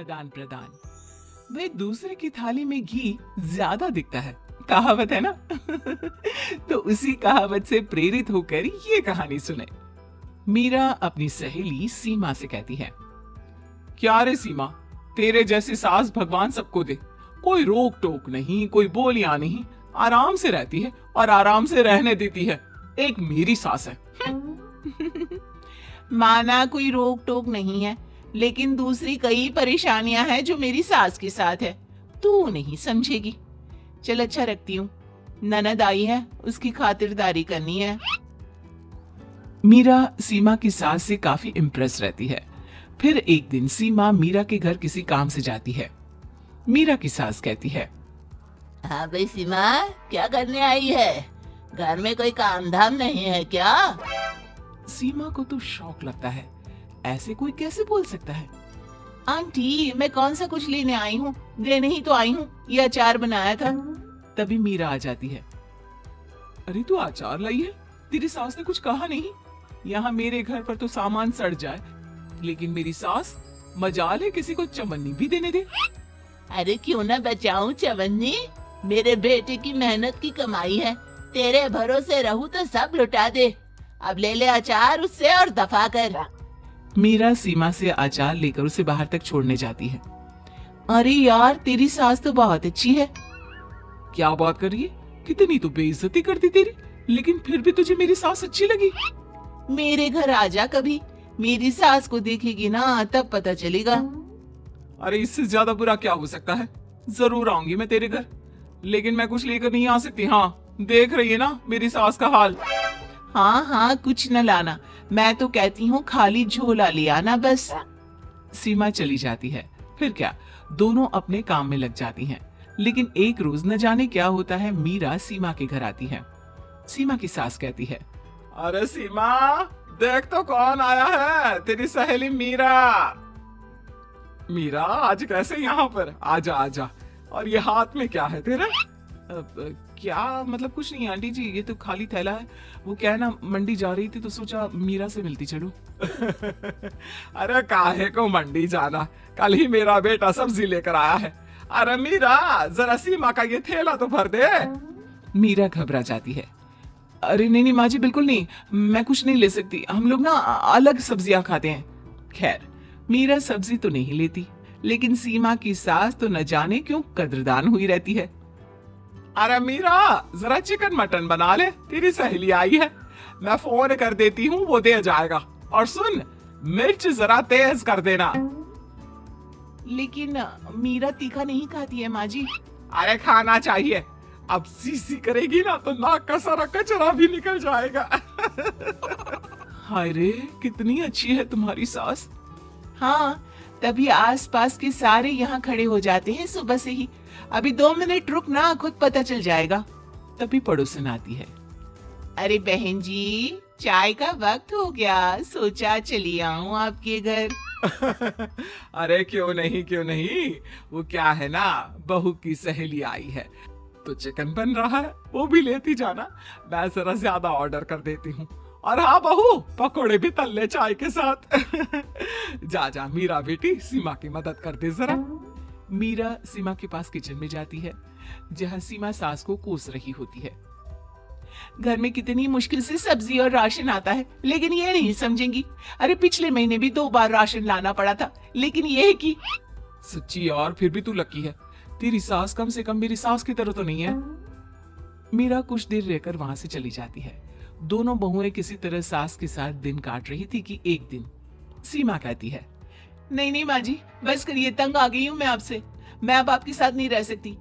आदान प्रदान। वे दूसरे की थाली में घी ज्यादा दिखता है, कहावत है ना। तो उसी कहावत से प्रेरित होकर ये कहानी सुने। मीरा अपनी सहेली सीमा से कहती है, क्या रे सीमा, तेरे जैसी सास भगवान सबको दे। कोई रोक टोक नहीं, कोई बोलियां नहीं, आराम से रहती है और आराम से रहने देती है। एक मेरी सास है। माना कोई रोक टोक नहीं है, लेकिन दूसरी कई परेशानियां हैं जो मेरी सास के साथ है, तू नहीं समझेगी। चल अच्छा रखती हूँ, ननद आई है, उसकी खातिरदारी करनी है। मीरा सीमा की सास से काफी इम्प्रेस रहती है। फिर एक दिन सीमा मीरा के घर किसी काम से जाती है। मीरा की सास कहती है, हाँ भाई सीमा, क्या करने आई है? घर में कोई काम धाम नहीं है क्या? सीमा को तो शौक लगता है, ऐसे कोई कैसे बोल सकता है। आंटी, मैं कौन सा कुछ लेने आई हूँ, देने ही तो आई हूँ। ये अचार बनाया था। तभी मीरा आ जाती है। अरे तू अचार लाई है? तेरी सास ने कुछ कहा नहीं? यहाँ मेरे घर पर तो सामान सड़ जाए, लेकिन मेरी सास मजाल है किसी को चवन्नी भी देने दे। अरे क्यों ना बचाऊं चवन्नी, मेरे बेटे की मेहनत की कमाई है। तेरे भरोसे रहूं तो सब लुटा दे। अब ले ले अचार उससे और दफा कर। मीरा सीमा से अचार लेकर उसे बाहर तक छोड़ने जाती है। अरे यार, तेरी सास तो बहुत अच्छी है। क्या बात कर रही है? कितनी तो बेइज्जती करती तेरी, लेकिन फिर भी तुझे मेरी सास अच्छी लगी। मेरे घर आजा कभी, मेरी सास को देखेगी ना तब पता चलेगा। अरे इससे ज्यादा बुरा क्या हो सकता है। जरूर आऊंगी मैं तेरे घर, लेकिन मैं कुछ लेकर नहीं आ सकती। हाँ, देख रही है ना मेरी सास का हाल। हाँ हाँ, कुछ न लाना, मैं तो कहती हूँ खाली झोला ले आना बस। सीमा चली जाती है। फिर क्या, दोनों अपने काम में लग जाती हैं। लेकिन एक रोज न जाने क्या होता है, मीरा सीमा के घर आती है। सीमा की सास कहती है, अरे सीमा, देख तो कौन आया है, तेरी सहेली मीरा। मीरा, आज कैसे यहाँ पर? आजा आजा। और ये हाथ में क्या है तेरा? क्या मतलब? कुछ नहीं आंटी जी, ये तो खाली थैला है। वो क्या है ना, मंडी जा रही थी तो सोचा मीरा से मिलती चलो। अरे काहे को मंडी जाना, कल ही मेरा बेटा सब्जी लेकर आया है। अरे मीरा, जरा सीमा का ये थैला तो भर दे। मीरा घबरा जाती है। अरे नहीं नहीं माँ जी, बिल्कुल नहीं, मैं कुछ नहीं ले सकती। हम लोग ना अलग सब्जियां खाते हैं। खैर, मीरा सब्जी तो नहीं लेती, लेकिन सीमा की सास तो न जाने क्यों कद्रदान हुई रहती है। अरे मीरा, जरा चिकन मटन बना ले, तेरी सहेली आई है। मैं फोन कर देती हूँ, वो दे जाएगा। और सुन, मिर्च जरा तेज कर देना। लेकिन मीरा तीखा नहीं खाती है माँ जी। अरे खाना चाहिए, अब सीसी करेगी ना तो नाक का सारा कचरा भी निकल जाएगा। हाय रे, कितनी अच्छी है तुम्हारी सास। हाँ, तभी आसपास के सारे यहाँ खड़े हो जाते हैं सुबह से ही। अभी 2 मिनट रुक ना, खुद पता चल जाएगा। तभी पड़ोसन आती है। अरे बहन जी, चाय का वक्त हो गया, सोचा चली आऊं आपके घर। अरे क्यों नहीं क्यों नहीं, वो क्या है ना, बहू की सहेली आई है तो चिकन बन रहा है, वो भी लेती जाना। मैं जरा ज्यादा ऑर्डर कर देती हूँ। और हाँ बहू, पकोड़े भी तल ले चाय के साथ। जा जा मीरा बेटी, सीमा की मदद कर दे जरा। मीरा सीमा के पास किचन में जाती है, जहाँ सीमा सास को कोस रही होती है। घर में कितनी मुश्किल से सब्जी और राशन आता है, लेकिन ये नहीं समझेंगी। अरे पिछले महीने भी 2 बार राशन लाना पड़ा था, लेकिन ये है कि सच्ची यार, फिर भी तू लकी है, तेरी सास कम से कम मेरी सास की तरह तो नहीं है। मीरा कुछ देर रहकर वहां से चली जाती है। दोनों बहुएं किसी तरह सास के साथ दिन काट रही थी कि एक दिन सीमा कहती है, नहीं नहीं माँ जी, बस करिए, तंग आ गई हूँ मैं आपसे। मैं अब आपके साथ नहीं रह सकती।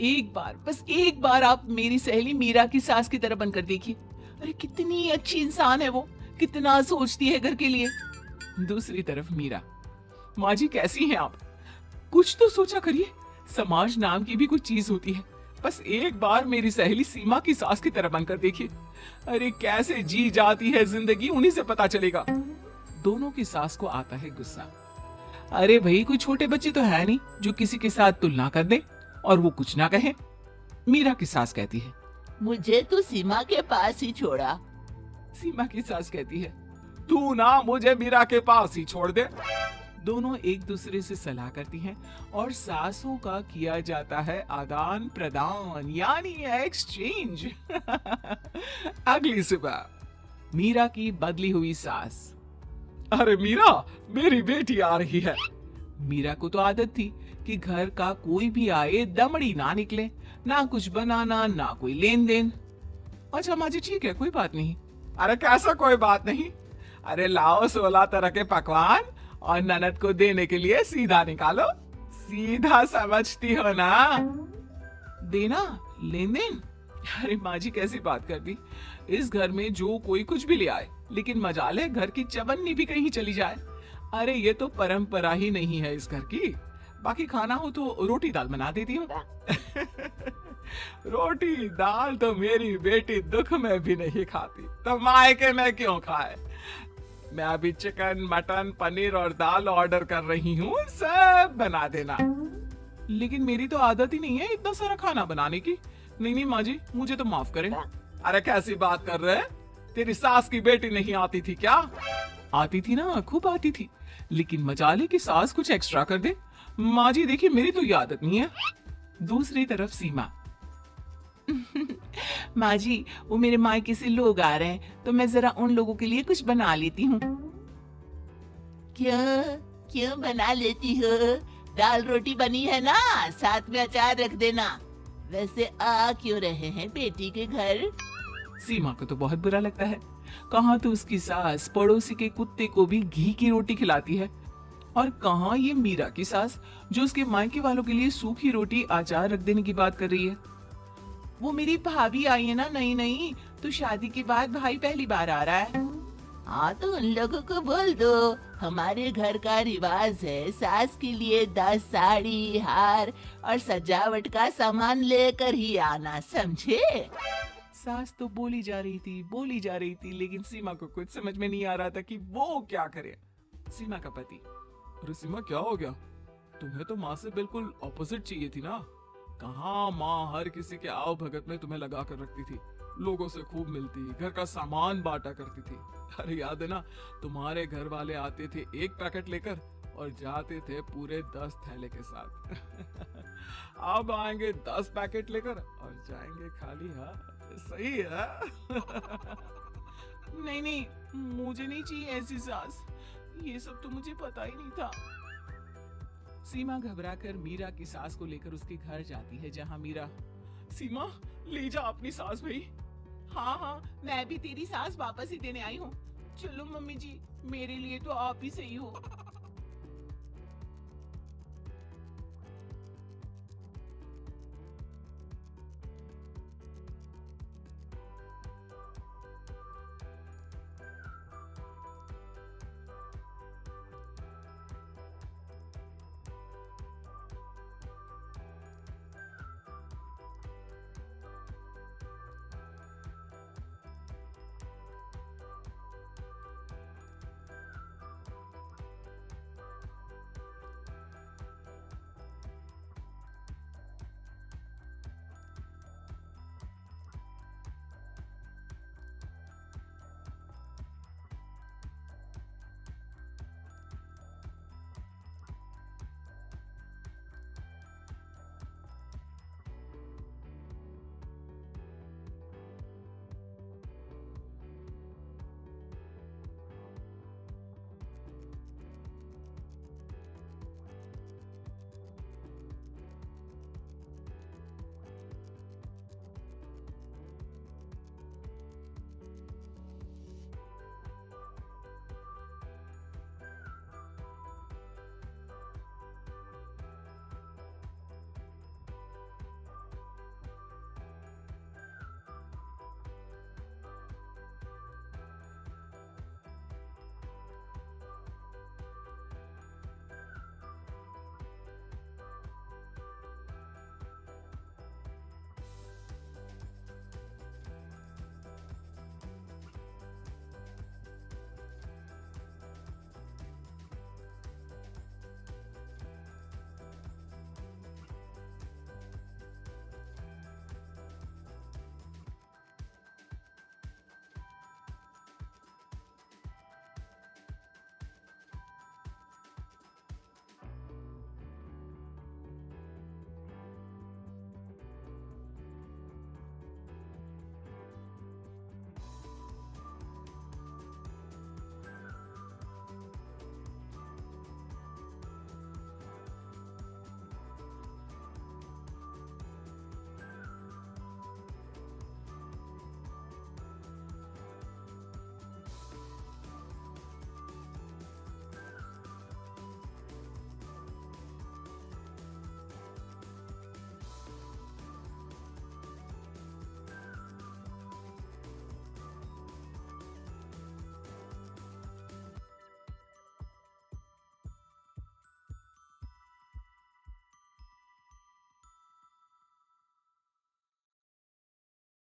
एक बार, बस एक बार आप मेरी सहेली मीरा की सास की तरह बनकर देखिए। अरे कितनी अच्छी इंसान है वो, कितना सोचती है घर के लिए। दूसरी तरफ मीरा, माँ जी कैसी हैं आप? कुछ तो सोचा करिए, समाज नाम की भी कुछ चीज होती है। बस एक बार मेरी सहेली सीमा की सास की तरह बनकर देखिए। अरे कैसे जी जाती है जिंदगी, उन्हीं से पता चलेगा। दोनों की सास को आता है गुस्सा। अरे भाई, कोई छोटे बच्चे तो है नहीं जो किसी के साथ तुलना कर दे और वो कुछ ना कहे। मीरा की सास कहती है, मुझे तो सीमा के पास ही छोड़ा। सीमा की सास कहती है, तू ना मुझे मीरा के पास ही छोड़ दे। दोनों एक दूसरे से सलाह करती हैं और सासों का किया जाता है आदान प्रदान यानी एक्सचेंज। अगली सुबह मीरा की बदली हुई सास। अरे मीरा, मेरी बेटी आ रही है। मीरा को तो आदत थी कि घर का कोई भी आए दमड़ी ना निकले, ना कुछ बनाना ना कोई लेन देन। अच्छा माँ जी ठीक है, कोई बात नहीं। अरे कैसा कोई बात नहीं, अरे लाओ 16 तरह के पकवान और ननद को देने के लिए सीधा निकालो। सीधा समझती हो ना, देना लेन देन। अरे माँ जी कैसी बात कर दी, इस घर में जो कोई कुछ भी ले आए, लेकिन मजाल है घर की चवन्नी भी कहीं चली जाए। अरे ये तो परंपरा ही नहीं है इस घर की। बाकी खाना हो तो रोटी दाल बना देती हूँ। रोटी दाल तो मेरी बेटी दुख में भी नहीं खाती, तो मायके में क्यों खाए। मैं अभी चिकन मटन पनीर और दाल ऑर्डर कर रही हूँ, सब बना देना। लेकिन मेरी तो आदत ही नहीं है इतना सारा खाना बनाने की। नहीं नहीं माँ जी, मुझे तो माफ करें। अरे कैसी बात कर रहे हैं, तेरी सास की बेटी नहीं आती थी क्या? आती थी ना, खूब आती थी, लेकिन मजाले की सास कुछ एक्स्ट्रा कर दे। माँ जी देखिए मेरी तो ये आदत नहीं है। दूसरी तरफ सीमा। माँ जी वो मेरे मायके से लोग आ रहे हैं, तो मैं जरा उन लोगों के लिए कुछ बना लेती हूँ। क्यों क्यों बना लेती हो? दाल रोटी बनी है ना, साथ में अचार रख देना। वैसे आ क्यों रहे हैं बेटी के घर? सीमा को तो बहुत बुरा लगता है। कहाँ तो उसकी सास पड़ोसी के कुत्ते को भी घी की रोटी खिलाती है, और कहाँ ये मीरा की सास जो उसके मायके वालों के लिए सूखी रोटी अचार रख देने की बात कर रही है। वो मेरी भाभी आई है ना, नई नई, तो शादी के बाद भाई पहली बार आ रहा है। हाँ तो उन लोगों को बोल दो, हमारे घर का रिवाज है सास के लिए 10 साड़ी हार और सजावट का सामान लेकर ही आना, समझे? सास तो बोली जा रही थी, लेकिन सीमा को कुछ समझ में नहीं आ रहा था कि वो क्या करे। सीमा का पति। अरे सीमा क्या हो गया, तुम्हें तो माँ से बिल्कुल ऑपोजिट चाहिए थी ना। कहाँ माँ हर किसी के आओ भगत में तुम्हें लगा कर रखती थी, लोगों से खूब मिलती, घर का सामान बांटा करती थी। अरे याद है ना, तुम्हारे घर वाले आते थे एक पैकेट लेकर और जाते थे पूरे 10 थैले के साथ। अब आएंगे 10 पैकेट लेकर और जाएंगे खाली हाथ। सही है। नहीं नहीं, मुझे नहीं चाहिए ऐसी सास, ये सब तो मुझे पता ही नहीं था। सीमा घबराकर मीरा की सास को लेकर उसके घर जाती है, जहाँ मीरा। सीमा ले जा अपनी सास भाई। हाँ हाँ, मैं भी तेरी सास वापस ही देने आई हूँ। चलो मम्मी जी, मेरे लिए तो आप ही सही हो।